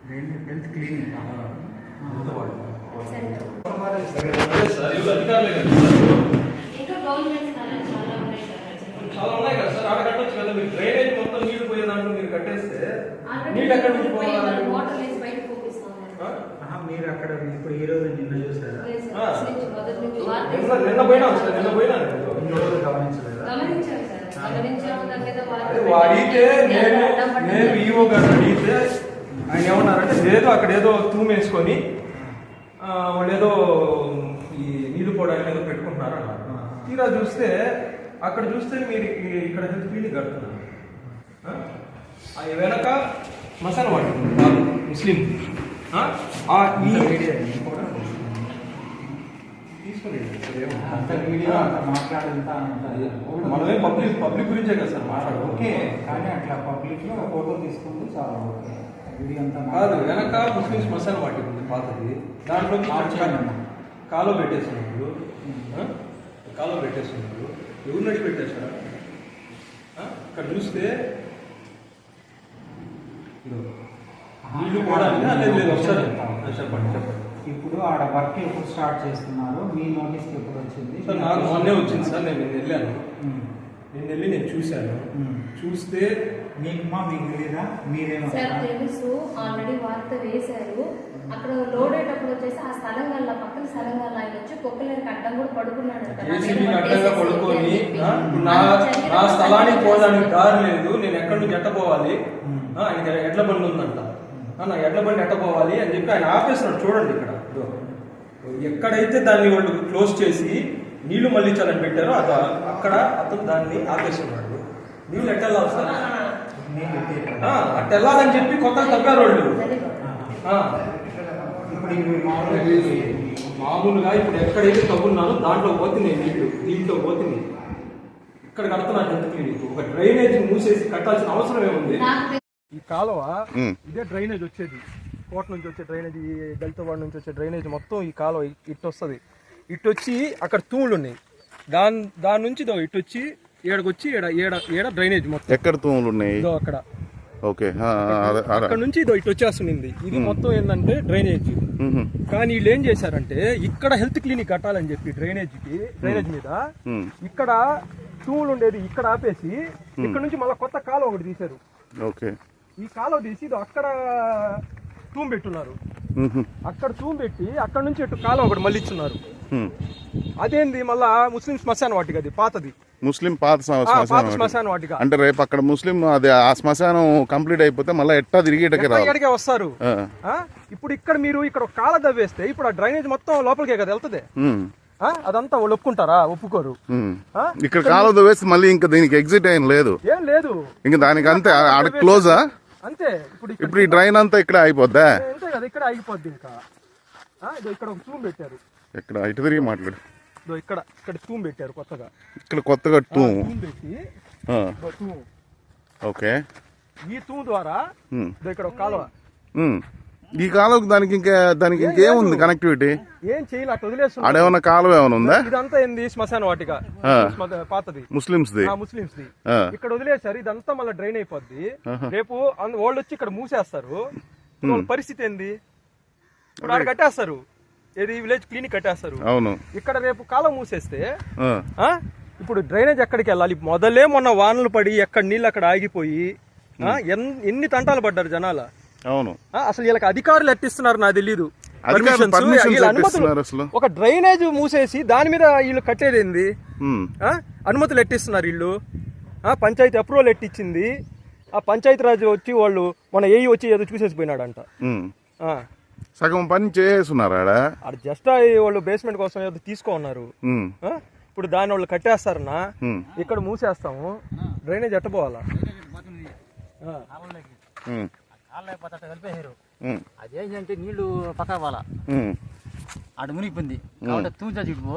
Health clinic చాలా ఉన్నాయి కదా సార్, ఆడ కట్టొచ్చు కదా. మీరు డ్రైనేజ్ మొత్తం నీళ్లు పోయే దాంట్లో మీరు కట్టేస్తే నీళ్ళు ఎక్కడ నుంచి పోవాలి? మీరు అక్కడ ఇప్పుడు ఈ రోజు నిన్న చూసారా? నిన్న పోయినా సార్, నిన్న పోయినా గమనించలేదా? అడిగితే నేను ఈవో గారు అడిగితే ఆయన ఏమన్నారంటే లేదు అక్కడ ఏదో తూమేసుకొని వాళ్ళు ఏదో ఈ నీళ్లు పోవడానికి ఏదో పెట్టుకుంటున్నారు అన్నారు. తీరా చూస్తే అక్కడ చూస్తే మీరు ఇక్కడ క్లినిక్ కడుతున్నారు. వెనక మసాలా వాటి ముస్లిం మనమే పబ్లిక్ గురించే కదా సార్ మాట్లాడు. ఓకే, కానీ అట్లా పబ్లిక్ లో ఫోటో తీసుకుంటే చాలా ఓకే. వీడియో అంతా కాదు, వెనక ముస్లిమ్స్ మసాలా వాటి ఉంది పాతది, దాంట్లో కాలో పెట్టేస్తున్నారు. కాలో పెట్టేస్తున్నారు. ఎవరు నడి పెట్టేశారా? ఇక్కడ చూస్తే నీళ్ళు కూడా లేదు. ఒకసారి చెప్పండి చెప్పండి. ఇప్పుడు ఆడ వర్క్ ఎప్పుడు స్టార్ట్ చేస్తున్నారు? మీ నోటీస్కి ఎప్పుడు వచ్చింది? సార్ నాకు మొన్నే వచ్చింది సార్. నేను వెళ్ళాను, నేను చూశాను. చూస్తే మీకు తెలీదా? మీరేమో తెలుసు, ఆల్రెడీ వార్త వేశారు. అక్కడ లోడ్ అయ్యేటప్పుడు వచ్చేసి ఆ స్థలం వల్ల పక్కన స్థలం వల్ల ఆయన వచ్చి కుక్కలేరికి అడ్డం కూడా పడుకున్నాడు. అడ్డంగా పడుకొని నా స్థలానికి పోవడానికి దారి లేదు, నేను ఎక్కడి నుంచి ఎట్టపోవాలి, ఆయనకి ఎడ్ల బండి ఉందంట, నా ఎడ్ల బండి ఎట్టపోవాలి అని చెప్పి ఆయన ఆపేస్తున్నాడు. చూడండి ఇక్కడ ఎక్కడైతే దాన్ని వాళ్ళు క్లోజ్ చేసి నీళ్లు మళ్ళించాలని పెట్టారో అక్కడ అతను దాన్ని ఆపేస్తున్నాడు. నీళ్ళు ఎట్టెళ్ళాలి సార్, అట్టెళ్ళాలని చెప్పి కొత్తగా తగ్గారు వాళ్ళు. మామూలుగా ఇప్పుడు ఎక్కడైతే తగ్గున్నానో దాంట్లో పోతుంది నీళ్లు, దీంట్లో పోతుంది. ఇక్కడ కడుతున్నారు హెల్త్ క్లినిక్. ఒక డ్రైనేజ్ మూసేసి కట్టాల్సిన అవసరం ఏముంది? ఈ కాలువ ఇదే డ్రైనేజ్ వచ్చేది, కోట నుంచి వచ్చే డ్రైనేజ్, ఈ దళితవాడ నుంచి వచ్చే డ్రైనేజ్ మొత్తం ఈ కాలువ ఇటు వస్తుంది. ఇటు వచ్చి అక్కడ తూములు ఉన్నాయి, దాని నుంచి ఇటు వచ్చి ఏడకొచ్చి ఏడ డ్రైనేజ్ మొత్తం. ఎక్కడ తూములు ఉన్నాయి? అక్కడ. ఓకే, అక్కడ నుంచి ఇటు వచ్చేస్తుంది. ఇది మొత్తం ఏంటంటే డ్రైనేజ్. కానీ వీళ్ళు ఏం చేశారంటే ఇక్కడ హెల్త్ క్లినిక్ కట్టాలని చెప్పి డ్రైనేజ్ మీద ఇక్కడ తూములు ఉండేది ఇక్కడ ఆపేసి ఇక్కడ నుంచి మళ్ళీ కొత్త కాలువ ఒకటి తీశారు. ఓకే, ఈ కాలువ తీసి అక్కడ తూము పెట్టున్నారు. అక్కడ తూము పెట్టి అక్కడ నుంచి ఇటు కాలువ ఒకటి మళ్ళీ ఇచ్చున్నారు. అదేంది మళ్ళా ముస్లిం శ్మశాన వాటిక, అది పాతది ముస్లిం పాత శ్మశాన వాటిక. అంటే రేపు అక్కడ ముస్లిం అది ఆ శ్మశానం కంప్లీట్ అయిపోతే మళ్ళీ ఎట్టా తిరిగి ఇక్కడికే వస్తారు. ఇప్పుడు ఇక్కడ మీరు ఇక్కడ కాల దవ్వేస్తే ఇప్పుడు ఆ డ్రైనేజ్ మొత్తం లోపలికే కదా వెళ్తుంది. అదంతా వాళ్ళు ఒప్పుకుంటారా? ఒప్పుకోరు. ఇక్కడ కాలువ దవ్వేస్తే మళ్ళీ ఇంకా దీనికి ఎగ్జిట్ అయిన లేదు, ఏం లేదు. ఇంకా దానికి అంతే ఆడ క్లోజా అంతే. ఇప్పుడు ఈ డ్రైన్ అంతా ఇక్కడ అయిపోద్దా? అంతే కదా, ఇక్కడ ఆగిపోద్ది. ఇంకా ఇక్కడ ఒక తూము పెట్టారు. ఇక్కడ ఇటు తిరిగి మాట్లాడు. ఇక్కడ తూము పెట్టారు కొత్తగా. ఇక్కడ కొత్తగా తూము పెట్టి ఓకే. ఈ తూము ద్వారా ఇక్కడ ఒక కాలువ. ఈ కాలువకు దానికి ఇంకేముంది కనెక్టివిటీ? ఏం చేయాలి, అట్లా వదిలేస్తున్నారు. ఆడేమన్నా కాలువ ఏమైనా ఉందా? ఇదంతా ఏంది శ్మశాన వాటిక, పాతది, ముస్లింస్ ది. ఇక్కడ వదిలేసారు. ఇదంతా మళ్ళీ డ్రైన్ అయిపోద్ది. రేపు వాళ్ళు వచ్చి ఇక్కడ మూసేస్తారు. వాళ్ళ పరిస్థితి ఏంది? ఇప్పుడు ఆడ కట్టేస్తారు, ఏది విలేజ్ క్లినిక్ కట్టేస్తారు. అవును. ఇక్కడ రేపు కాలం మూసేస్తే ఇప్పుడు డ్రైనేజ్ ఎక్కడికి వెళ్ళాలి? మొదలే మొన్న వానలు పడి ఎక్కడ నీళ్ళు అక్కడ ఆగిపోయి ఎన్ని తంటాలు పడ్డారు జనాల. అవును. అసలు వీళ్ళకి అధికారులు ఎట్టిస్తున్నారు నాకు తెలీదు. ఒక డ్రైనేజ్ మూసేసి దాని మీద వీళ్ళు కట్టేది ఏంది? అనుమతులు ఎట్టిస్తున్నారు వీళ్ళు. పంచాయతీ అప్రూవల్ ఎట్టిచ్చింది. ఆ పంచాయతీ రాజ్ వచ్చి వాళ్ళు మన ఏఈ వచ్చి ఏదో చూసేసిపోయినాడంట. సగం పని చేస్తున్నారా? అది జస్ట్ వాళ్ళు బేస్మెంట్ కోసం ఏదో తీసుకోన్నారు. ఇప్పుడు దాన్ని వాళ్ళు కట్టేస్తారన్నా, ఇక్కడ మూసేస్తాము. డ్రైనేజ్ ఎట్టపోవాలా? అదేంటంటే నీళ్లు పక్క పోవాలా, ఆడ మునిగిపోయింది కాబట్టి తూము చచ్చిపో.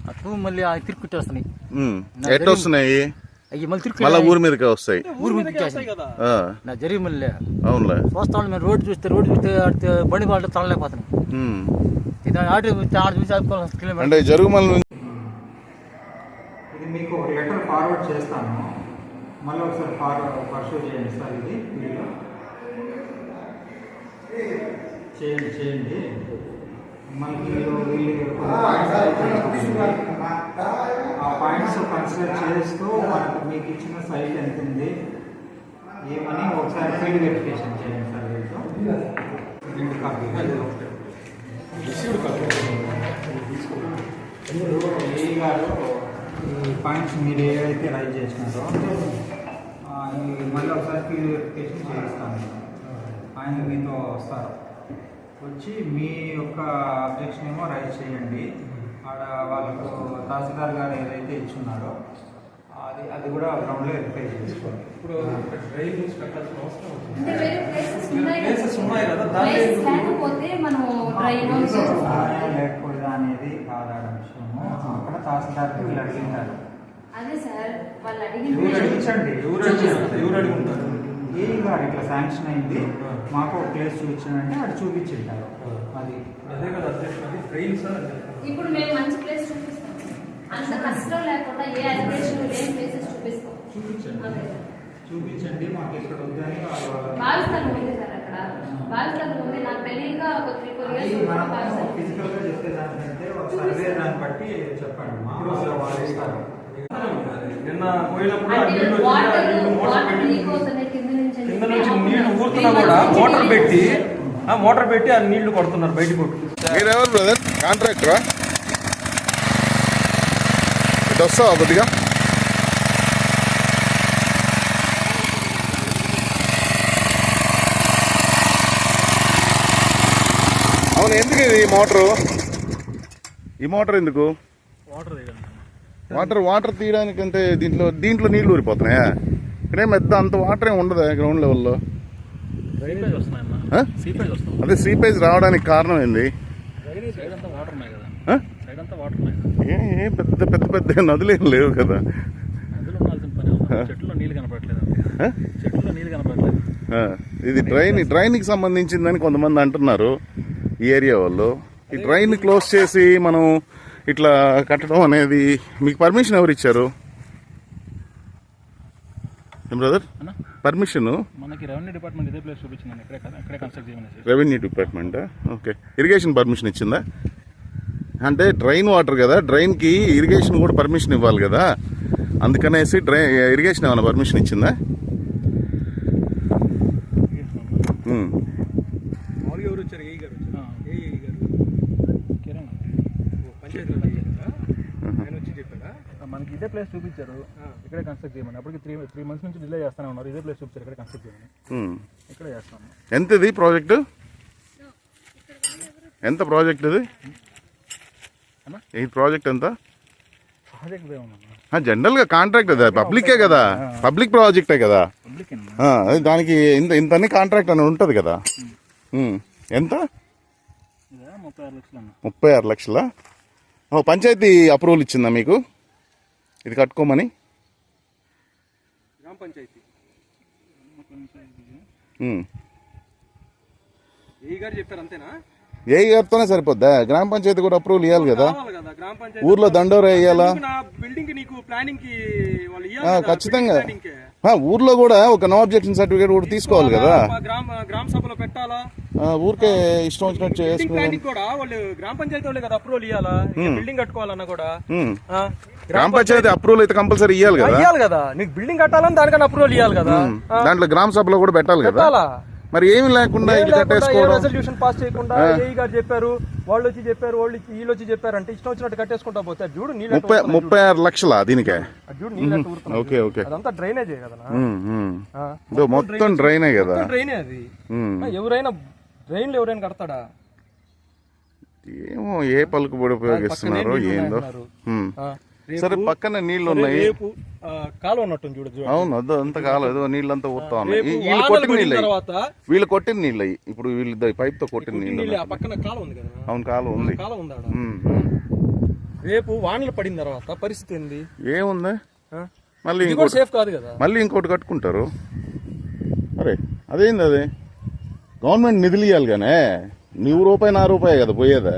ఆ తూము మళ్ళీ తిరుక్కుంటేస్తున్నాయి. ఎట్లా వస్తున్నాయి? అవి మళ్ళీ మళ్ళీ ఊరి మీదకే వస్తాయి. ఊరు మునిపించేస్తాయి నా జరిగి మళ్ళీ. అవునులే, చూస్తాం మేము రోడ్డు చూస్తే బండి వాళ్ళు తనలేకపోతున్నాం. అంటే జరుగుమల నుంచి ఇది మీకు లెటర్ ఫార్వర్డ్ చేస్తాను, మళ్ళీ ఒకసారి పర్సూ చేయండి సార్. ఇది వీడియో చేయండి. మనకి ఆ పాయింట్స్ కన్సిడర్ చేస్తూ మనకు మీకు ఇచ్చిన సైట్ ఎంత ఉంది ఏమని ఒకసారి ఫీల్డ్ వెరిఫికేషన్ చేయండి సార్. వీటితో 2 కాపీలు ఏ గారు ఈ పాయింట్స్ మీరు ఏవైతే రైజ్ చేసినారో మళ్ళీ ఒకసారి ఫీల్డ్ వెరిఫికేషన్ చేయిస్తాను. ఆయన మీతో వస్తారు, వచ్చి మీ యొక్క అబ్జెక్షన్ ఏమో రైజ్ చేయండి. ఆడ వాళ్ళకు తహసీల్దార్ గారు ఏదైతే ఇచ్చున్నారో అది కూడా గ్రౌండ్లో వెరిఫై చేసుకోండి. ఇప్పుడు డ్రైన్ నుంచి కట్టాల్సిన అవసరం అంటే వేరే ప్లేసెస్ ఉన్నాయి ప్లేసెస్ ఉన్నాయి కదా, ప్లేస్ లేకపోతే మనం డ్రైన్ లేకపోతే అనేది కాదా విషయము. అక్కడ తహసీల్దార్ వీళ్ళు అడిగింటారు. అదే సార్ వాళ్ళు అడిగించండి. ఎవరు అడుగుంటారు? ఏ గారు ఇట్లా శాంక్షన్ అయింది మాకు ఒక ప్లేస్ చూపించారంటే అది చూపించింటారు. అది అదే కదా అధ్యక్షుడు, అది డ్రైన్ సార్. ఇప్పుడు మేము మంచి ప్లేస్ చూపిస్తాం, అంత కష్టం లేకుండా ఏ అడ్మిషన్ లేని ప్లేసెస్ చూపిస్తాం. చూపించండి మాకు ఇక్కడ వద్దని భావిస్తాను ఉంది సార్. అక్కడ భావిస్తాను ఉంది. నాకు తెలియక ఒక 3-4 ఇయర్స్ ఫిజికల్ గా చెప్పే దానికంటే ఒక సర్వే దాన్ని బట్టి చెప్పండి. మామూలుగా వాళ్ళు ఇస్తారు. నిన్న పోయినప్పుడు ఆ నీళ్లు మోటార్ పెట్టి కింద నుంచి నీళ్లు ఊరుతున్నా కూడా మోటార్ పెట్టి ఆ నీళ్లు కొడుతున్నారు బయట కొట్టు. మీరెవరు బ్రదర్? కాంట్రాక్టరా? ఇటు వస్తావా కొద్దిగా? అవును, ఎందుకు ఇది ఈ మోటార్ ఎందుకు? వాటర్ తీయడానికంటే దీంట్లో నీళ్లు ఊరిపోతున్నాయా? ఇక్కడే పెద్ద అంత వాటర్ ఏమి ఉండదా గ్రౌండ్ లెవెల్లో? అదే సీపేజ్ రావడానికి కారణం ఏంది? ఏ పెద్ద పెద్ద పెద్ద నదులేం లేవు కదా. ఇది డ్రైన్కి సంబంధించిందని కొంతమంది అంటున్నారు ఈ ఏరియా వాళ్ళు. ఈ డ్రైన్ క్లోజ్ చేసి మనం ఇట్లా కట్టడం అనేది మీకు పర్మిషన్ ఎవరు ఇచ్చారు బ్రదర్? పర్మిషన్ మనకి రెవెన్యూ డిపార్ట్మెంట్ ఇదే ప్లేస్ చూపించింది, ఇక్కడే కన్స్ట్రక్ట్ చేయమని. Revenue department okay. Irrigation permission ఇచ్చిందా? అంటే డ్రైన్ వాటర్ కదా, డ్రైన్కి ఇరిగేషన్ కూడా పర్మిషన్ ఇవ్వాలి కదా, అందుకనేసి ఇరిగేషన్ ఏమైనా పర్మిషన్ ఇచ్చిందా? ఎవరు వచ్చారు? ఏ గారు కిరణ్ పంచాయతీ ఆయన వచ్చి చెప్పారా? మనకి ఇదే ప్లేస్ చూపించారు, ఇక్కడే కన్స్ట్రక్ట్ చేయమని. అప్పటికి 3 months నుంచి డిలే చేస్తానే ఉన్నారు. ఇదే ప్లేస్ చూపించారు, ఇక్కడే కన్స్ట్రక్ట్ చేయమని. ఇక్కడే చేస్తాను. ఎంత ఇది ప్రాజెక్టు? ఎంత ప్రాజెక్ట్ ఇది? ఈ ప్రాజెక్ట్ ఎంత? ప్రాజెక్ట్ జనరల్ గా కాంట్రాక్ట్ అదే పబ్లికే కదా, పబ్లిక్ ప్రాజెక్టే కదా, దానికి ఇంత కాంట్రాక్ట్ అని ఉంటది కదా. ఎంత? 36 లక్షలా? పంచాయతీ అప్రూవల్ ఇచ్చిందా మీకు ఇది కట్టుకోమని? గ్రామ పంచాయతీ ఏ గారు చెప్పారు అంతేనా? ఏ గారితోనే సరిపోద్దా? గ్రామ పంచాయతీ కూడా అప్రూవల్ ఇవ్వాలి కదా. ఊర్లో దండోరా వేయాలా? ఖచ్చితంగా ఊర్లో కూడా ఒక నో అబ్జెక్షన్ సర్టిఫికేట్ కూడా తీసుకోవాలి కదా. గ్రామ సభలో పెట్టాలా? ఊరికే ఇష్టం వచ్చినట్టు చేసుకుని కూడా వాళ్ళు గ్రామ పంచాయతీ వాళ్ళే కదా అప్రూవల్ ఇవ్వాలా? బిల్డింగ్ కట్టుకోవాలన్నా కూడా గ్రామ పంచాయతీ అప్రూవల్ అయితే కంపల్సరీ ఇవ్వాలి కదా. నీకు బిల్డింగ్ కట్టాలని దానికన్నా అప్రూవల్ ఇవ్వాలి కదా. దాంట్లో గ్రామ సభలో కూడా పెట్టాలి కదా. మరి ఏమి లేకుండా రెజల్యూషన్ పాస్ చేయకుండా ఏఈ గారు చెప్పారు, వాళ్ళు వచ్చి చెప్పారు, వీళ్ళు వచ్చి చెప్పారు అంటే ఇష్టం వచ్చినట్టు కట్టేసుకుంటా పోతే చూడు. 36 లక్షలా దీనికే? Okay okay. అదంతా డ్రైనేజే కదా, మొత్తం డ్రైనే కదా. డ్రైనే అది. ఎవరైనా డ్రైన్లు ఎవరైనా కడతాడా? ఏమో ఏ పలుకుబడి ఉపయోగిస్తున్నారో ఏందో. సరే పక్కన నీళ్లు ఉన్నాయి, కాలువ ఉన్నట్టుంది చూడు. అవును అదంతా కాలువ, ఏదో నీళ్ళంతా ఊరుతా ఉన్నాయి. వీళ్ళు కొట్టిన నీళ్ళు, వీళ్ళు కొట్టిన నీళ్ళు ఇప్పుడు వీళ్ళు పైప్ తో కొట్టిన నీళ్ళు. పక్కన కాలువ ఉంది కదా. అవును కాలువ ఉంది. కాలువ ఉందా? రేపు వానలు పడిన తర్వాత పరిస్థితి ఏంది? ఏముంది మళ్ళీ సేఫ్ కాదు కదా. మళ్ళీ ఇంకోటి కట్టుకుంటారు. అరే అదేంది అది గవర్నమెంట్ నిధులు ఇవ్వాలి కానీ నువ్వు రూపాయి నా రూపాయి కదా పోయేదా?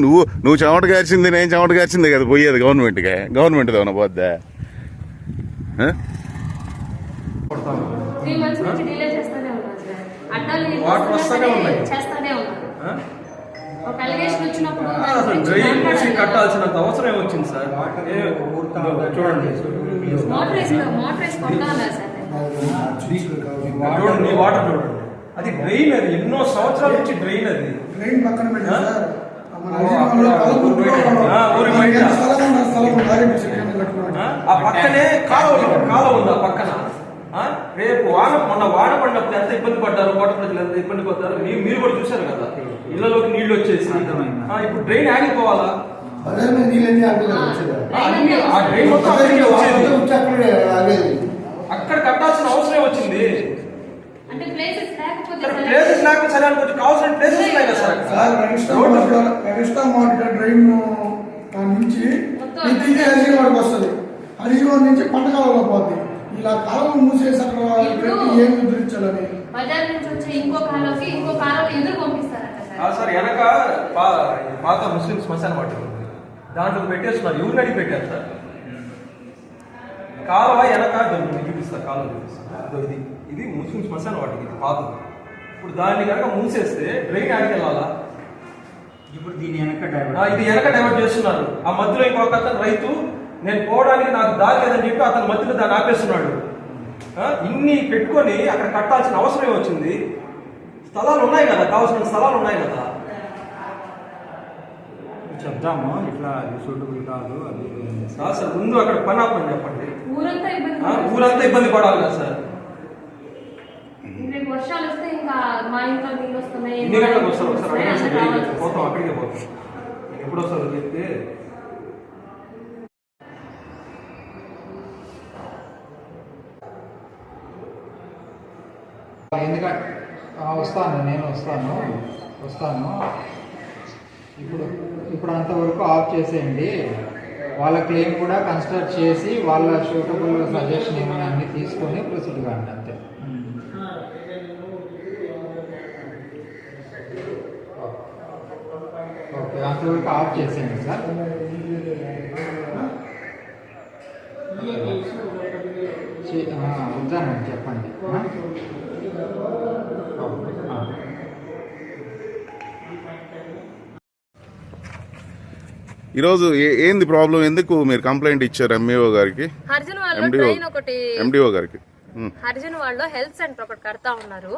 నువ్వు చెమట కాల్చింది నేను చెమట కాల్చింది కదా పోయేది గవర్నమెంట్గా. గవర్నమెంట్ ఏమైనా పోద్దా? 3 months నుంచి డిలే చేస్తానే ఉన్నాం సార్. అడ్డాలు వాటర్ వస్తూనే ఉన్నాయి. చేస్తానే ఉన్నారు. ఒక అలిగేషన్ వచ్చినప్పుడు అసలు డ్రైన్ నుంచి కట్టాల్సినంత అవసరం వచ్చింది సార్. చూడండి మోటార్ వేసి కొట్టాలా సార్? చూడండి వాటర్ చూడండి, అది డ్రైన్, అది ఎన్నో సంవత్సరాల నుంచి డ్రైన్, అది ట్రైన్ పక్కన పెట్టారు సార్. ఆ పక్కనే కాలువ ఉంది. ఆ పక్కన రేపు మొన్న వాన పడినప్పుడు ఎంత ఇబ్బంది పడ్డారు, కోట ప్రజలు ఎంత ఇబ్బంది పడ్డారు మీరు కూడా చూశారు కదా. ఇళ్లలోకి నీళ్లు వచ్చేసి ఇప్పుడు డ్రైన్ ఆగిపోవాలా? ఆ డ్రైన్ మొత్తం అక్కడికే వచ్చేది. అక్కడ కట్టాల్సిన అవసరం వచ్చింది. అంటే ప్లేసెస్ లేకపోతే సరే అనుకోవచ్చు, కావాల్సిన ప్లేసెస్ ఉన్నాయి కదా సార్. డ్రైన్ నుంచి హరిజీవాడికి వస్తుంది, హరిజీవాడి నుంచి పంటకాలలో పోతుంది. ఇలా కాలం మూసేసి అక్కడ ఏం ముద్రించాలని బజార్ నుంచి వచ్చే ఇంకో కాలంలో ఎదురు పంపిస్తారంట సార్. వెనక పాత ముస్లిం శ్మశాన వాటిక ఉంది, దాంట్లో పెట్టేస్తున్నారు. ఎవరిని అడిగి పెట్టారు సార్? కాలువ వెనక చూపిస్తారు, కాలువ చూపిస్తారు. ఇది ముస్లిం శ్మశాన వాటిక, ఇది పాతది. ఇప్పుడు దాన్ని కనుక మూసేస్తే డ్రైన్ ఆడికి వెళ్ళాలా? ఇప్పుడు దీని వెనక ఇది వెనక డైవర్ట్ చేస్తున్నారు. ఆ మధ్యలో ఇంకొక అతను రైతు, నేను పోవడానికి నాకు దారి లేదని చెప్పి అతను మధ్యలో దాన్ని ఆపేస్తున్నాడు. ఇన్ని పెట్టుకొని అక్కడ కట్టాల్సిన అవసరం వచ్చింది. స్థలాలు ఉన్నాయి కదా, కావాల్సిన స్థలాలు ఉన్నాయి కదా. చెప్తాము ఇట్లా అది సూటబుల్ కాదు అది సార్. ముందు అక్కడ పని ఆపని చెప్పండి. ఊరంతా ఇబ్బంది పడాలి కదా సార్. రేపు వర్షాలు వస్తే ఇంకా మా ఇంట్లో నీళ్ళు వస్తున్నాయి. ఎన్ని గంటలకు వస్తారు ఒకసారి? పోతాం, అక్కడికే పోతాం. ఎప్పుడు వస్తారు చెప్తే ఎందుకంటే నేను వస్తాను. ఇప్పుడు అంతవరకు ఆఫ్ చేసేయండి. వాళ్ళ క్లెయిమ్ కూడా కన్సిడర్ చేసి వాళ్ళ సూటబుల్ సజెషన్ ఏమైనా అన్ని తీసుకొని ప్రొసీడ్ కాండి అంతే. ఓకే, అంతవరకు ఆఫ్ చేసేయండి సార్. వద్దానండి చెప్పండి. ఈరోజు ఏంది ప్రాబ్లం? ఎందుకు మీరు కంప్లైంట్ ఇచ్చారు ఎంఈఓ గారికి, ఎండిఓ గారికి? హరిజన్ వాళ్ళు హెల్త్ సెంటర్ ఒకటి కడతా ఉన్నారు.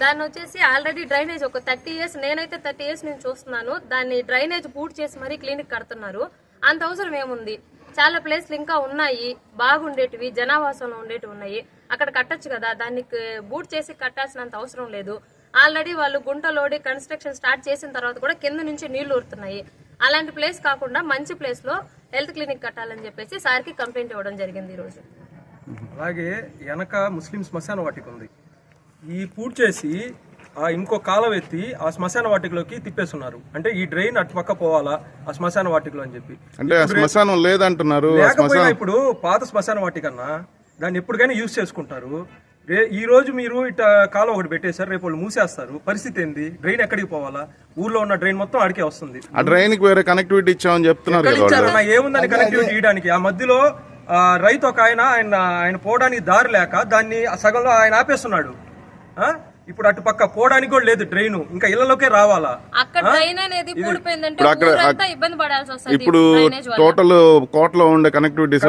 దాన్ని వచ్చేసి ఆల్రెడీ డ్రైనేజ్ ఒక 30 years, నేనైతే 30 years నుంచి చూస్తున్నాను. దాన్ని డ్రైనేజ్ పూర్తి చేసి మరీ క్లినిక్ కడుతున్నారు. అంత అవసరం ఏముంది? చాలా ప్లేస్లు ఇంకా ఉన్నాయి, బాగుండేటివి, జనావాసంలో ఉండేటివి ఉన్నాయి. అక్కడ కట్టొచ్చు కదా, దాన్ని బూట్ చేసి కట్టాల్సినంత అవసరం లేదు. ఆల్రెడీ వాళ్ళు గుంటలోడి కన్స్ట్రక్షన్ స్టార్ట్ చేసిన తర్వాత కూడా కింద నుంచి నీళ్లు ఊరుతున్నాయి. అలాంటి ప్లేస్ కాకుండా మంచి ప్లేస్ లో హెల్త్ క్లినిక్ కట్టాలని చెప్పేసి సార్కి కంప్లైంట్ ఇవ్వడం జరిగింది ఈ రోజు. అలాగే వెనక ముస్లిం శ్మశాన వాటిక ఉంది, ఈ పూర్తి చేసి ఇంకో కాలం ఎత్తి ఆ శ్మశాన వాటికలోకి తిప్పేస్తున్నారు. అంటే ఈ డ్రైన్ అటు పక్క పోవాలా ఆ శ్మశాన వాటికలో అని చెప్పి. అంటే శ్మశానం లేదంటున్నారు. లేకపోయినా ఇప్పుడు పాత శ్మశాన వాటికన్నా దాన్ని ఎప్పటికైనా యూజ్ చేసుకుంటారు. ఈ రోజు మీరు ఇట్లా కాలం ఒకటి పెట్టేశారు, రేపు వాళ్ళు మూసేస్తారు. పరిస్థితి ఏంది? డ్రైన్ ఎక్కడికి పోవాలా? ఊర్లో ఉన్న డ్రైన్ మొత్తం ఆడికే వస్తుంది. ఆ డ్రైన్ కి వేరే కనెక్టివిటీ ఇచ్చామని చెప్తున్నారు. ఏముందని కనెక్టివిటీ ఇవ్వడానికి? ఆ మధ్యలో రైతు ఒక ఆయన పోవడానికి దారి లేక దాన్ని సగంలో ఆయన ఆపేస్తున్నాడు. ఇప్పుడు అటు పక్క పోవడానికి కూడా లేదు డ్రైన్, ఇంకా ఇళ్లలోకే రావాలా? ఇప్పుడు టోటల్ కోటలో ఉండే కనెక్టివిటీస్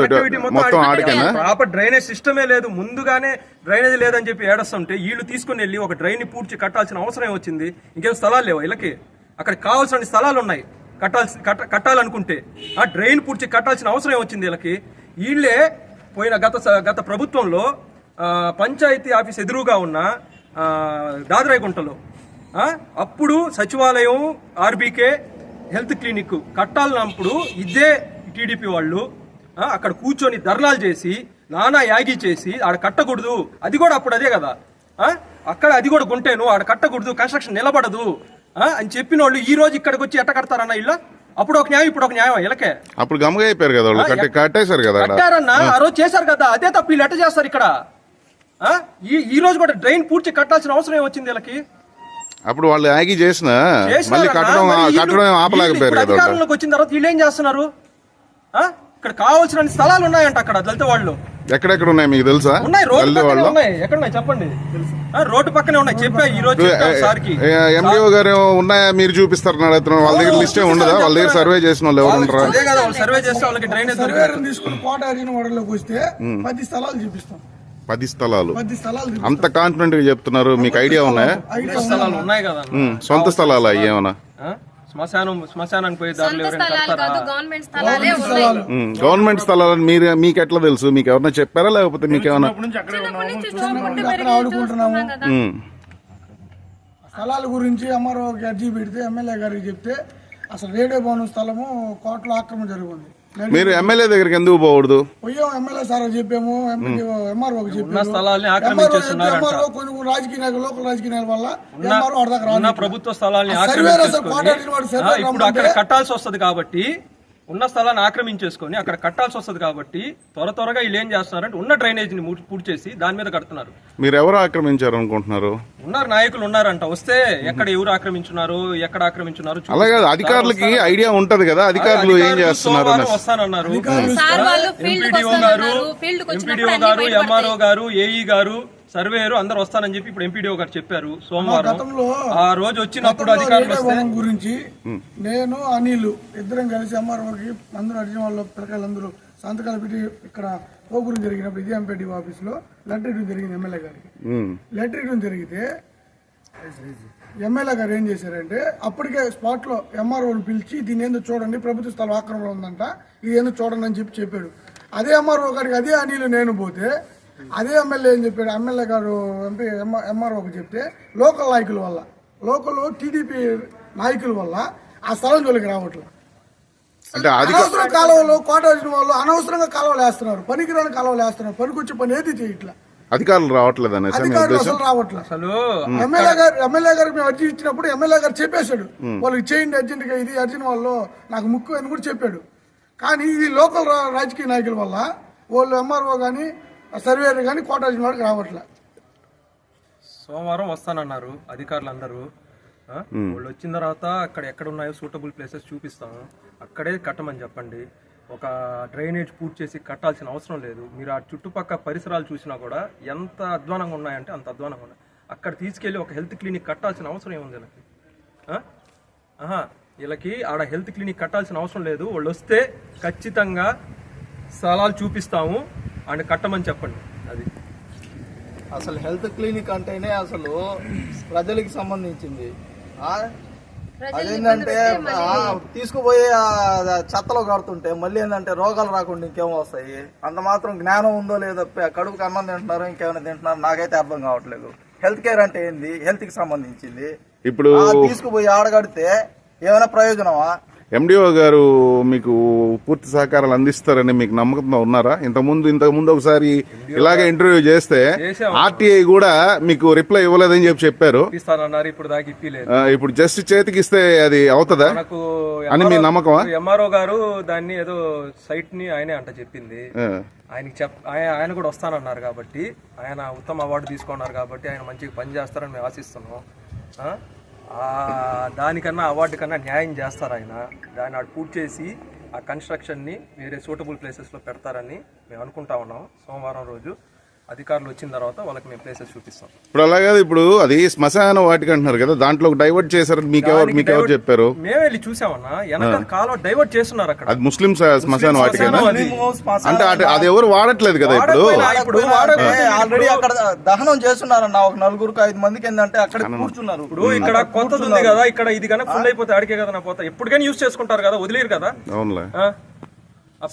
మొత్తం ఆడికేనా? ప్రాపర్ డ్రైనేజ్ సిస్టమే లేదు. ముందుగానే డ్రైనేజ్ లేదని చెప్పి ఏడుస్తుంటే వీళ్ళు తీసుకుని వెళ్ళి ఒక డ్రైన్ పూర్తి కట్టాల్సిన అవసరం వచ్చింది. ఇంకేం స్థలాలు లేవు వీళ్ళకి? అక్కడ కావాల్సిన స్థలాలు ఉన్నాయి కట్టాలనుకుంటే. ఆ డ్రైన్ పూర్తి కట్టాల్సిన అవసరం వచ్చింది వీళ్ళకి. వీళ్ళే పోయిన గత ప్రభుత్వంలో పంచాయతీ ఆఫీస్ ఎదురుగా ఉన్న దాదరాయగుంటలో అప్పుడు సచివాలయం, ఆర్బీకే, హెల్త్ క్లినిక్ కట్టాలన్నప్పుడు ఇదే టీడీపీ వాళ్ళు అక్కడ కూర్చొని ధర్నాలు చేసి నానా యాగి చేసి ఆడ కట్టకూడదు, అది కూడా అప్పుడు అదే కదా, అక్కడ అది కూడా గుంటేను ఆడ కట్టకూడదు, కన్స్ట్రక్షన్ నిలబడదు అని చెప్పిన వాళ్ళు ఈ రోజు ఇక్కడికి వచ్చి ఎట్ట కడతారన్న ఇల్లు? అప్పుడు ఒక న్యాయం, ఇప్పుడు ఒక న్యాయం ఇళ్ళకే. అప్పుడు గమగా అయిపోయారు కదా వాళ్ళు, కట్టేశారు కదా, కట్టారన్నా ఆ రోజు చేశారు కదా, అదే తప్ప వీళ్ళు ఎట్ట చేస్తారు ఇక్కడ? ఈ రోజు కూడా డ్రైన్ పూర్తి కట్టాల్సిన అవసరం ఏమొచ్చింది వీళ్ళకి? అప్పుడు వాళ్ళు యాగి చేసిన మళ్ళీ కట్టడం ఆపలేకపోయారు కదా. అధికారంలోకి వచ్చిన తర్వాత వీళ్ళు ఏం చేస్తున్నారు? ఇక్కడ కావాల్సిన స్థలాలు ఉన్నాయంట అక్కడ దళిత వాళ్ళు. ఎక్కడెక్కడ ఉన్నాయి మీకు తెలుసా? ఉన్నాయి, రోడ్డు గల్లీ పక్కనే వాళ్ళు ఉన్నాయి. ఎక్కడ ఉన్నాయి చెప్పండి. రోడ్డు పక్కనే ఉన్నాయి. చెప్పా ఈ రోజు సార్కి. ఎండిఓ గారు ఉన్నాయా మీరు చూపిస్తారు అడుగుతున్నారు. వాళ్ళ దగ్గర లిస్టే ఉండదా? వాళ్ళ దగ్గర సర్వే చేసిన వాళ్ళు ఎవరు ఉంటారా? అదే కదా వాళ్ళు సర్వే చేస్తే వాళ్ళకి డ్రైనేజ్ సర్వేరం తీసుకుని కోట అర్జున వాడలోకి వస్తే 10 స్థలాలు చూపిస్తాం. 10 స్థలాలు 10 స్థలాలు అంత కాన్ఫిడెంట్ గా చెప్తున్నారు. మీకు ఐడియా ఉన్నాయా? స్థలాలు ఉన్నాయి కదా. సొంత స్థలాలు అవి ఏమన్నా? శ్మశానానికి పోయే దారులు సొంత ఎవరైనా స్థలాలు కడతారా? కాదు, గవర్నమెంట్ స్థలాలే ఉన్నాయి. గవర్నమెంట్ స్థలాలని మీకు ఎట్లా తెలుసు? మీకు ఎవరైనా చెప్పారా లేకపోతే మీకేమన్నా? చిన్నప్పటి నుంచి చూసుకుంటూ అక్కడ పెరిగి ఆడుకుంటున్నాము. చూస్తున్నాం కదా. స్థలాల గురించి ఎంఆర్ఓకి అర్జీ పెడితే ఎమ్మెల్యే గారికి చెప్తే అసలు రేడియో భవనం స్థలము కోర్టులో ఆక్రమణ జరిగింది. మీరు ఎమ్మెల్యే దగ్గరికి ఎందుకు పోకూడదు? పోయాం, ఎమ్మెల్యే సార్ చెప్పాము, ఎంఆర్ఓకి ఉన్న స్థలాల్ని ఆక్రమించేస్తున్నారంట. ఎంఆర్ఓ కొన్ని రాజకీయ నాయకులు, లోకల్ రాజకీయ నాయకుల వల్ల ఎంఆర్ఓ అడదాకా ఉన్న రాదు. ప్రభుత్వ స్థలాల్ని సర్వేర్ అసలు కోట ఆక్రమించేసుకొని అర్జున వాడు సర్వేర్ ఇప్పుడు అక్కడ రమ్మంటే కట్టాల్సి వస్తుంది కాబట్టి, ఉన్న స్థలాన్ని ఆక్రమించేసుకొని అక్కడ కట్టాల్సి వస్తుంది కాబట్టి త్వరగా వీళ్ళు ఏం చేస్తున్నారంటే ఉన్న డ్రైనేజ్ ని పూర్తి చేసి దాని మీద కడుతున్నారు. మీరు ఎవరు ఆక్రమించారు అనుకుంటున్నారు? ఉన్నారు, నాయకులు ఉన్నారంట. వస్తే ఎక్కడ ఎవరు ఆక్రమించున్నారు, ఎక్కడ ఆక్రమించున్నారు అలాగే అధికారులకి ఐడియా ఉంటది కదా, అధికారులు ఏం చేస్తున్నారు? సోమవారం వస్తానన్నారు. సార్ వాళ్ళు ఫీల్డ్ ఎంపీడీఓ గారు, ఫీల్డ్ ఎంపీడీఓ గారు, ఎంఆర్ఓ గారు, ఏఈ గారు, సర్వేయర్ అందరూ వస్తానని చెప్పి ఇప్పుడు ఎంపీడీఓ గారు చెప్పారు సోమవారం. గతంలో ఆ రోజు వచ్చినప్పుడు అధికారులు రేడియో వస్తే భవనం గురించి నేను అనిల్ ఇద్దరం కలిసి ఎంఆర్ఓకి అందరూ అర్జున వాళ్ళ పిల్లకాయలందరూ సంతకాలు పెట్టి ఇక్కడ పోగురు జరిగినప్పుడు ఇదే ఎంపీడీ ఆఫీస్ లో లెటర్ ఇవ్వడం జరిగింది ఎమ్మెల్యే గారికి. లెటర్ ఇవ్వడం జరిగితే ఎమ్మెల్యే గారు ఏం చేశారంటే అప్పటికే స్పాట్ లో ఎంఆర్ఓని పిలిచి దీని ఏందో చూడండి, ప్రభుత్వ స్థలం ఆక్రమణ ఉందంట, ఇది ఏందో చూడండి అని చెప్పాడు. అదే ఎంఆర్ఓ గారికి అదే అనిల్ నేను పోతే అదే ఎమ్మెల్యే ఏం చెప్పాడు, ఎమ్మెల్యే గారు ఎంఆర్ఓకి చెప్తే లోకల్ నాయకుల వల్ల, లోకల్ టీడీపీ నాయకుల వల్ల ఆ స్థలం జోలికి రావట్లేదు. అంటే అనవసరం కాలువలు కోట వచ్చిన వాళ్ళు అనవసరంగా కాలువలు వేస్తున్నారు, పనికిరాని కాలువలు వేస్తున్నారు, పనికొచ్చే పని ఏది చేయట్లా. అధికారులు రావట్లేదు అనేసి మీ అధికారులు ఉద్దేశం? అసలు రావట్లేదు. అసలు ఎమ్మెల్యే గారికి మేము అర్జీ ఇచ్చినప్పుడు ఎమ్మెల్యే గారు చెప్పేశాడు వాళ్ళకి చేయండి అర్జెంట్ గా, ఇది అర్జెంట్ వాళ్ళు నాకు ముక్కు అని కూడా చెప్పాడు. కానీ ఇది లోకల్ రాజకీయ నాయకుల వల్ల వాళ్ళు ఎంఆర్ఓ కానీ సర్వేర్ కానీ కోట వచ్చిన వాడికి రావట్లేదు. సోమవారం వస్తానన్నారు అధికారులు అందరూ. వాళ్ళు వచ్చిన తర్వాత అక్కడ ఎక్కడ ఉన్నాయో సూటబుల్ ప్లేసెస్ చూపిస్తాము, అక్కడే కట్టమని చెప్పండి. ఒక డ్రైనేజ్ పూర్తి చేసి కట్టాల్సిన అవసరం లేదు. మీరు ఆ చుట్టుపక్కల పరిసరాలు చూసినా కూడా ఎంత అధ్వానంగా ఉన్నాయంటే అంత అధ్వానంగా ఉన్నాయి. అక్కడ తీసుకెళ్లి ఒక హెల్త్ క్లినిక్ కట్టాల్సిన అవసరం ఏముంది వీళ్ళకి? వీళ్ళకి ఆడ హెల్త్ క్లినిక్ కట్టాల్సిన అవసరం లేదు. వాళ్ళు వస్తే ఖచ్చితంగా స్థలాలు చూపిస్తాము అని కట్టమని చెప్పండి. అది అసలు హెల్త్ క్లినిక్ అంటేనే అసలు ప్రజలకి సంబంధించింది. అదేంటంటే తీసుకుపోయి చెత్తలో కడుతుంటే మళ్ళీ ఏంటంటే రోగాలు రాకుండా ఇంకేమో వస్తాయి. అంత మాత్రం జ్ఞానం ఉందో లేదో, కడుపుకి అన్నం తింటున్నారు ఇంకేమైనా తింటున్నారు నాకైతే అర్థం కావట్లేదు. హెల్త్ కేర్ అంటే ఏంది, హెల్త్ కి సంబంధించింది. ఇప్పుడు తీసుకుపోయి ఆడగడితే ఏమైనా ప్రయోజనమా? ఎండిఓ గారు మీకు పూర్తి సహకారాలు అందిస్తారని మీకు నమ్మకంతో ఉన్నారా? ఇంతకుముందు ఒకసారి ఇలాగే ఇంటర్వ్యూ చేస్తే ఆర్టీఐ కూడా మీకు రిప్లై ఇవ్వలేదని చెప్పారు. ఇస్తానన్నారు, ఇప్పుడు దాకా ఇప్పలేదు. ఇప్పుడు జస్ట్ చేతికి ఇస్తే అది అవుతుందా అని మీ నమ్మకమా? ఎంఆర్ఓ గారు దాన్ని ఏదో సైట్ ని ఆయనే అంట చెప్పింది. ఆయనకి ఆయన కూడా వస్తానన్నారు కాబట్టి, ఆయన ఉత్తమ అవార్డు తీసుకున్నారు కాబట్టి ఆయన మంచిగా పని చేస్తారని మేము ఆశిస్తున్నాం. దానికన్నా అవార్డు కన్నా న్యాయం చేస్తారు ఆయన. దాన్ని ఆడు పూర్తి చేసి ఆ కన్స్ట్రక్షన్ని వేరే సూటబుల్ ప్లేసెస్లో పెడతారని మేము అనుకుంటా ఉన్నాం. సోమవారం రోజు అధికారులు వచ్చిన తర్వాత వాళ్ళకి మేము ప్లేసెస్ చూపిస్తాం. ఇప్పుడు అలాగే ఇప్పుడు అది శ్మశాన వాటికి అంటున్నారు కదా, దాంట్లో డైవర్ట్ చేశారని మీకెవరు చెప్పారు? మేము వెళ్ళి చూసామన్నా, వెనక కాలువ డైవర్ట్ చేస్తున్నారు. అక్కడ అది ముస్లిం శ్మశాన వాటికేనా? అంటే అది ఎవరు వాడట్లేదు కదా ఇప్పుడు. ఆల్రెడీ అక్కడ దహనం చేస్తున్నారన్న ఒక 4-5 మందికి ఏంటంటే అక్కడ కూర్చున్నారు. ఇప్పుడు ఇక్కడ కొత్తది ఉంది కదా, ఇక్కడ ఇది కన్నా ఫుల్ అయిపోతే అడిగే కదా నా పోతా, ఎప్పటికైనా యూజ్ చేసుకుంటారు కదా, వదిలేరు కదా. అవునులే,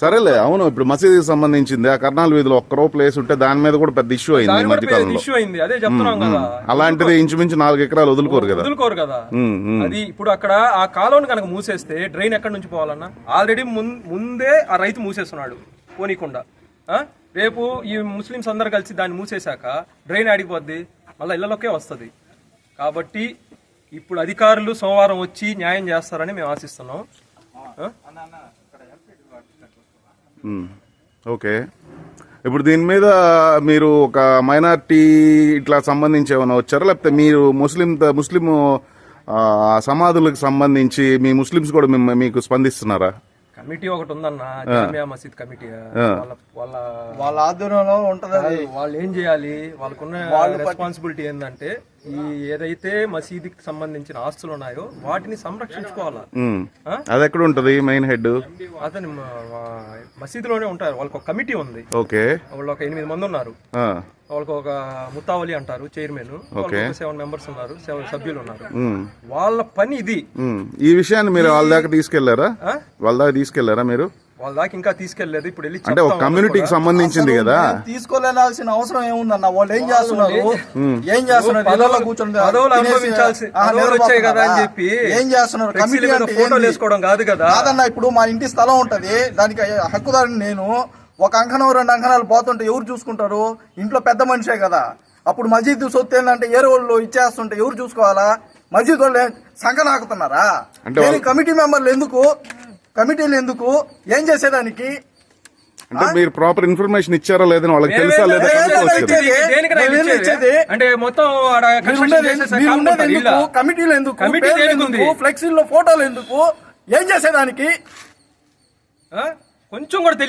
సరేలే. అవును, ఇప్పుడు మసీదుకి సంబంధించింది ఆ కర్నాల్ వీధిలో ఒక్కరో ప్లేస్ ఉంటే దాని మీద కూడా పెద్ద ఇష్యూ అయింది ఈ మధ్యకాలంలో. ఇష్యూ అయింది, అదే చెప్తున్నాం కదా. అలాంటిది ఇంచుమించు 4 ఎకరాలు వదులుకోరు కదా. అది ఇప్పుడు అక్కడ ఆ కాలువను కనుక మూసేస్తే డ్రైన్ ఎక్కడి నుంచి పోవాలన్నా? ఆల్రెడీ ముందే ఆ రైతు మూసేస్తున్నాడు పోనీకుండా. రేపు ఈ ముస్లిమ్స్ అందరు కలిసి దాన్ని మూసేశాక డ్రైన్ ఆడిపోద్ది, మళ్ళీ ఇళ్లలోకే వస్తుంది. కాబట్టి ఇప్పుడు అధికారులు సోమవారం వచ్చి న్యాయం చేస్తారని మేము ఆశిస్తున్నాం. ఓకే, ఇప్పుడు దీని మీద మీరు ఒక మైనారిటీ ఇట్లా సంబంధించి ఏమైనా వచ్చారా, లేకపోతే మీరు ముస్లిం సమాధులకు సంబంధించి మీ ముస్లిమ్స్ కూడా మీకు స్పందిస్తున్నారా? కమిటీ ఒకటి ఉందన్న, జామియా మసీద్ కమిటీ. వాళ్ళ వాళ్ళ వాళ్ళ ఆధ్వర్యంలో ఉంటది అది. వాళ్ళు ఏం చేయాలి, వాళ్ళకున్న రెస్పాన్సిబిలిటీ ఏంటంటే ఈ ఏదైతే మసీదుకి సంబంధించిన ఆస్తులు ఉన్నాయో వాటిని సంరక్షించుకోవాలా. అది ఎక్కడ ఉంటది మెయిన్ హెడ్? అతని మసీదులోనే ఉంటారు. వాళ్ళకి ఒక కమిటీ ఉంది. ఓకే, వాళ్ళు ఒక 8 మంది ఉన్నారు. వాళ్ళకి ఒక ముత్తావలి అంటారు చైర్మన్, 7 మెంబర్స్ ఉన్నారు, 7 సభ్యులు ఉన్నారు. వాళ్ళ పని ఇది. ఈ విషయాన్ని మీరు వాళ్ళ దాకా తీసుకెళ్లారా? వాళ్ళ దాకా తీసుకెళ్లారా మీరు? వాళ్ళ దాకా ఇంకా తీసుకెళ్లేదు. ఇప్పుడు వెళ్ళి అంటే ఒక కమ్యూనిటీకి సంబంధించింది కదా, తీసుకోలేనాల్సిన అవసరం ఏముందన్న? వాళ్ళు ఏం చేస్తున్నారు ఇళ్ళలో కూర్చొని పదవులు అనుభవించాల్సి పదవులు వచ్చాయి కదా అని చెప్పి ఏం చేస్తున్నారు? కమిటీ అంటే ఫోటోలు వేసుకోవడం కాదు కదా. కాదన్న, ఇప్పుడు మా ఇంటి స్థలం ఉంటది, దానికి హక్కుదారుని నేను. ఒక అంకణం 2 అంకణాలు పోతుంటే ఎవరు చూసుకుంటారు? ఇంట్లో పెద్ద మనిషే కదా. అప్పుడు మసీదు సొత్తు ఏంటంటే ఏరే వాళ్ళు ఇచ్చేస్తుంటే ఎవరు చూసుకోవాలా? మసీదు వాళ్ళు సంకనాకుతున్నారా? కమిటీ మెంబర్లు ఎందుకు? కమిటీలు ఎందుకు? ఏం చేసేదానికి? అంటే మీరు ప్రాపర్ ఇన్ఫర్మేషన్ ఇచ్చారా లేదని వాళ్ళకి తెలుసా లేదా? అంటే మొత్తం కమిటీలు ఎందుకు? ఫ్లెక్సీల్లో ఫోటోలు ఎందుకు? ఏం చేసేదానికి? కొంచెం కూడా తెలియదు.